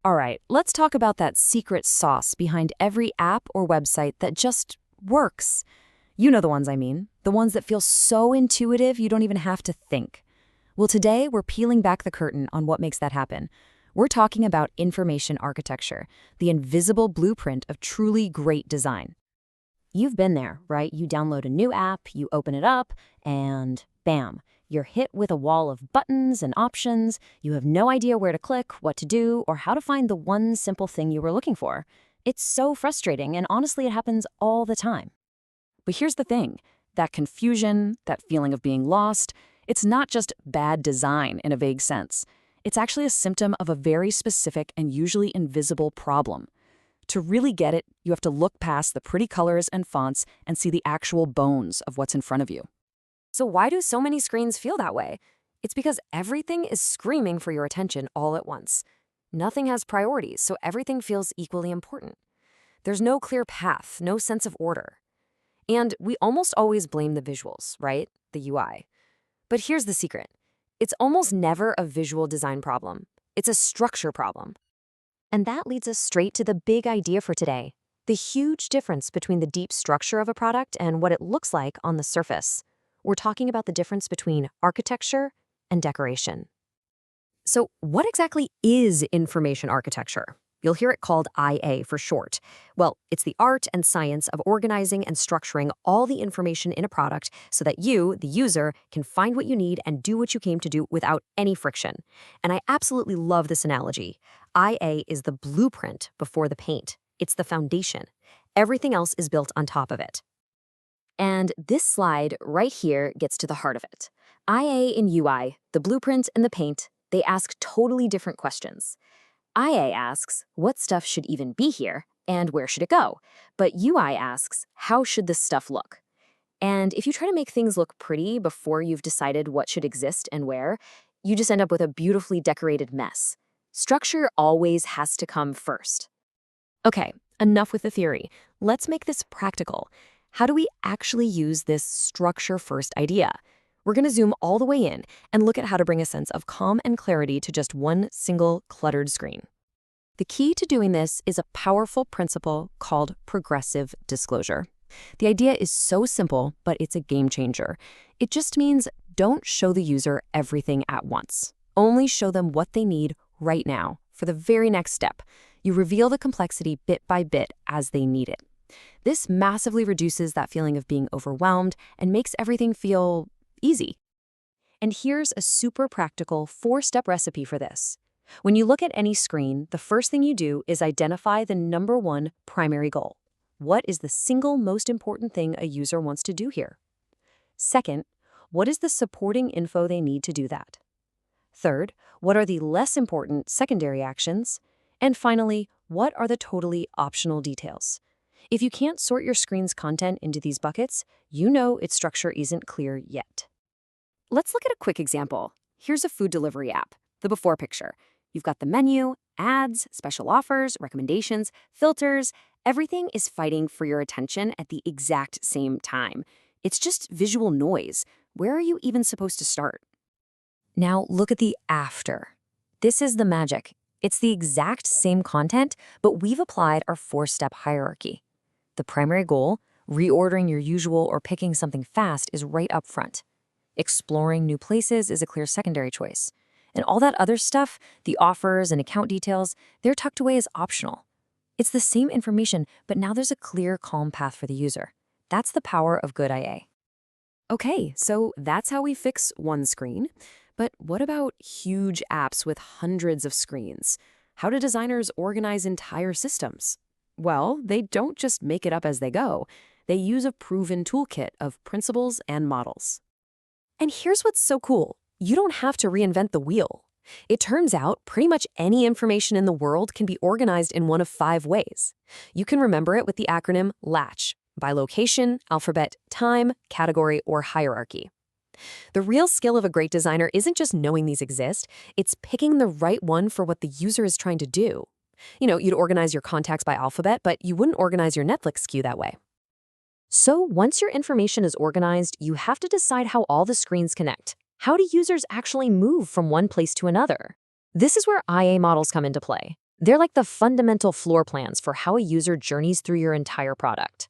All right, let's talk about that secret sauce behind every app or website that just works. You know the ones I mean, the ones that feel so intuitive you don't even have to think. Well, today we're peeling back the curtain on what makes that happen. We're talking about information architecture, the invisible blueprint of truly great design. You've been there, right? You download a new app, you open it up, and bam, you're hit with a wall of buttons and options. You have no idea where to click, what to do, or how to find the one simple thing you were looking for. It's so frustrating, and honestly, it happens all the time. But here's the thing, that confusion, that feeling of being lost, it's not just bad design in a vague sense. It's actually a symptom of a very specific and usually invisible problem. To really get it, you have to look past the pretty colors and fonts and see the actual bones of what's in front of you. So why do so many screens feel that way? It's because everything is screaming for your attention all at once. Nothing has priorities, so everything feels equally important. There's no clear path, no sense of order. And we almost always blame the visuals, right? The UI. But here's the secret. It's almost never a visual design problem. It's a structure problem. And that leads us straight to the big idea for today, the huge difference between the deep structure of a product and what it looks like on the surface. We're talking about the difference between architecture and decoration. So what exactly is information architecture? You'll hear it called IA for short. Well, it's the art and science of organizing and structuring all the information in a product so that you, the user, can find what you need and do what you came to do without any friction. And I absolutely love this analogy. IA is the blueprint before the paint. It's the foundation. Everything else is built on top of it. And this slide right here gets to the heart of it. IA and UI, the blueprint and the paint, they ask totally different questions. IA asks, what stuff should even be here, and where should it go? But UI asks, how should this stuff look? And if you try to make things look pretty before you've decided what should exist and where, you just end up with a beautifully decorated mess. Structure always has to come first. Okay, enough with the theory. Let's make this practical. How do we actually use this structure-first idea? We're going to zoom all the way in and look at how to bring a sense of calm and clarity to just one single cluttered screen. The key to doing this is a powerful principle called progressive disclosure. The idea is so simple, but it's a game changer. It just means don't show the user everything at once. Only show them what they need right now for the very next step. You reveal the complexity bit by bit as they need it. This massively reduces that feeling of being overwhelmed and makes everything feel easy. And here's a super practical 4-step recipe for this. When you look at any screen, the first thing you do is identify the number one primary goal. What is the single most important thing a user wants to do here? Second, what is the supporting info they need to do that? Third, what are the less important secondary actions? And finally, what are the totally optional details? If you can't sort your screen's content into these buckets, you know its structure isn't clear yet. Let's look at a quick example. Here's a food delivery app, the before picture. You've got the menu, ads, special offers, recommendations, filters. Everything is fighting for your attention at the exact same time. It's just visual noise. Where are you even supposed to start? Now look at the after. This is the magic. It's the exact same content, but we've applied our 4-step hierarchy. The primary goal, reordering your usual or picking something fast, is right up front. Exploring new places is a clear secondary choice. And all that other stuff, the offers and account details, they're tucked away as optional. It's the same information, but now there's a clear, calm path for the user. That's the power of good IA. Okay, so that's how we fix one screen. But what about huge apps with hundreds of screens? How do designers organize entire systems? Well, they don't just make it up as they go. They use a proven toolkit of principles and models. And here's what's so cool. You don't have to reinvent the wheel. It turns out pretty much any information in the world can be organized in one of 5 ways. You can remember it with the acronym LATCH, by location, alphabet, time, category, or hierarchy. The real skill of a great designer isn't just knowing these exist, it's picking the right one for what the user is trying to do. You know, you'd organize your contacts by alphabet, but you wouldn't organize your Netflix queue that way. So once your information is organized, you have to decide how all the screens connect. How do users actually move from one place to another? This is where IA models come into play. They're like the fundamental floor plans for how a user journeys through your entire product.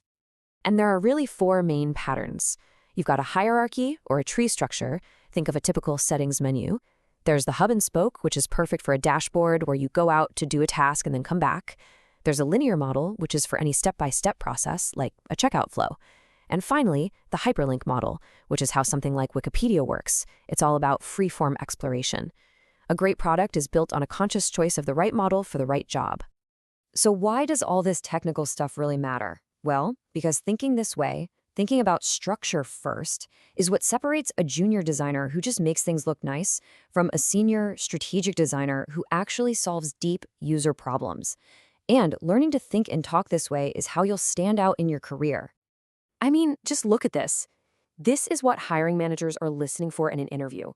And there are really four main patterns. You've got a hierarchy or a tree structure. Think of a typical settings menu. There's the hub and spoke, which is perfect for a dashboard where you go out to do a task and then come back. There's a linear model, which is for any step-by-step process, like a checkout flow. And finally, the hyperlink model, which is how something like Wikipedia works. It's all about free-form exploration. A great product is built on a conscious choice of the right model for the right job. So why does all this technical stuff really matter? Well, because thinking this way, thinking about structure first, is what separates a junior designer who just makes things look nice from a senior strategic designer who actually solves deep user problems. And learning to think and talk this way is how you'll stand out in your career. I mean, just look at this. This is what hiring managers are listening for in an interview.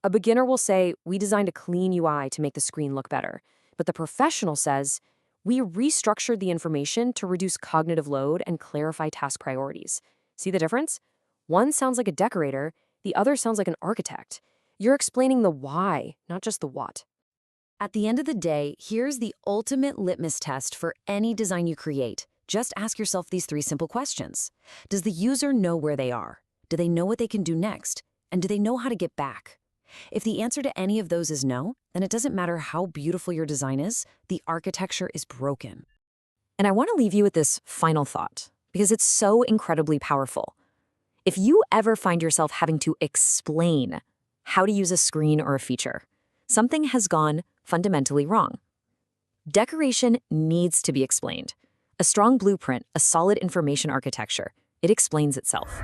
A beginner will say, "We designed a clean UI to make the screen look better." But the professional says, "We restructured the information to reduce cognitive load and clarify task priorities." See the difference? One sounds like a decorator, the other sounds like an architect. You're explaining the why, not just the what. At the end of the day, here's the ultimate litmus test for any design you create. Just ask yourself these three simple questions. Does the user know where they are? Do they know what they can do next? And do they know how to get back? If the answer to any of those is no, then it doesn't matter how beautiful your design is, the architecture is broken. And I want to leave you with this final thought, because it's so incredibly powerful. If you ever find yourself having to explain how to use a screen or a feature, something has gone fundamentally wrong. Decoration needs to be explained. A strong blueprint, a solid information architecture, it explains itself.